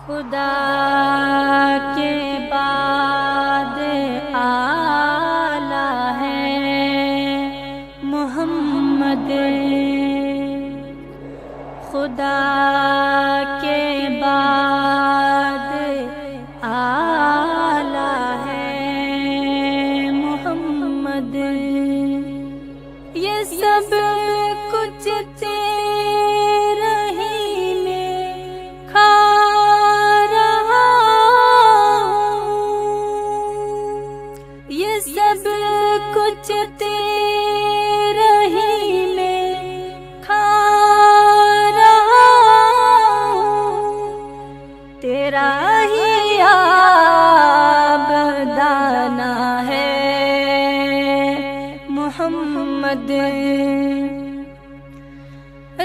خدا کے بعد اعلیٰ ہے محمد، خدا کے بعد اعلیٰ ہے محمد۔ یہ سب کچھ تیرے ہی میں کھا رہا ہوں، یہ سب کچھ تیرے ہی میں کھا رہا ہوں، تیرا ہی عابدانہ ہے محمد۔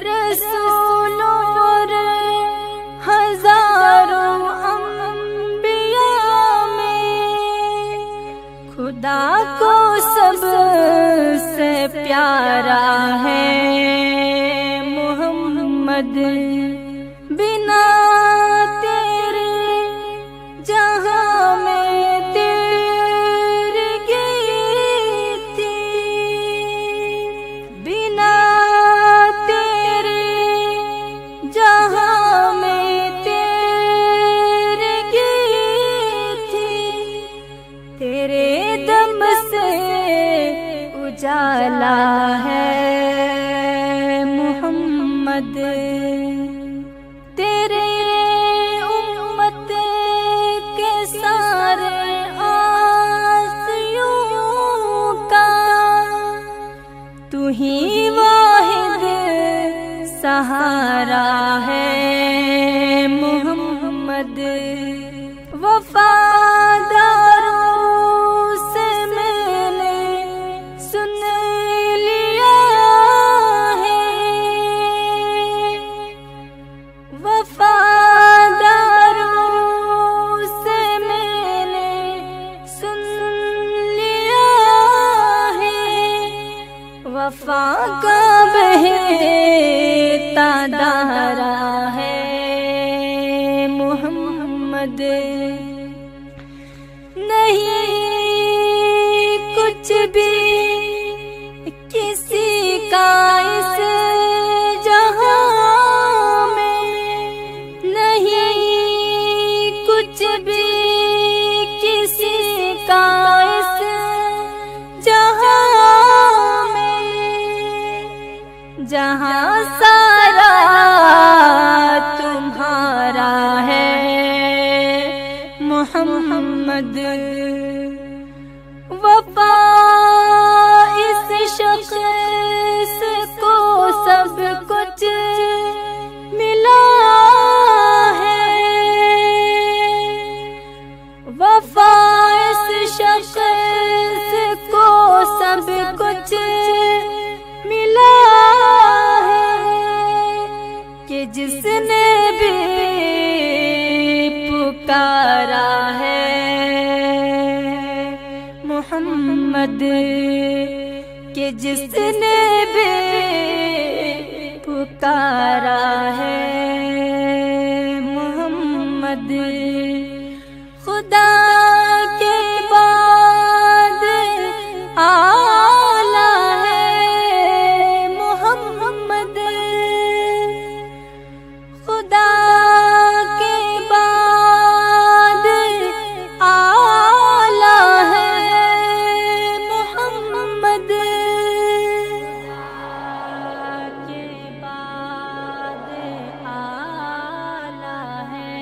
رسولوں اور ہزاروں انبیاء میں خدا کو سب سے پیارا ہے محمد۔ بنا تیرے جہاں میں تیرگی تھی، بنا تیرے جہاں میں تیرگی تھی، تیرے دم سے اجالا ہے محمد۔ تیرے امت کے سارے آسیوں کا تو ہی واحد سہارا ہے محمد۔ وفاداروں سے میں نے سن لیا ہے، وفاداروں سے میں نے سن لیا ہے، وفا کا بہتا دھارا ہے محمد۔ نہیں کچھ بھی کسی کا اس جہاں میں، نہیں کچھ بھی کسی کا اس جہاں میں، جہاں سارا تمہارا ہے محمد۔ وفا اس شخص کو سب کچھ ملا ہے، وفا اس شخص کو سب کچھ ملا ہے، کہ جس نے بھی پکارا ہے محمد، کہ جس نے بھی پکارا ہے محمد۔ خدا کے بعد اعلیٰ ہے محمد، خدا کے بعد اعلیٰ ہے محمد، کے بعد اعلیٰ ہے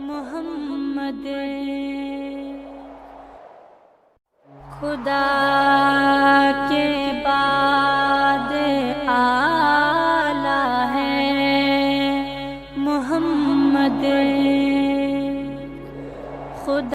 محمد۔ خدا کے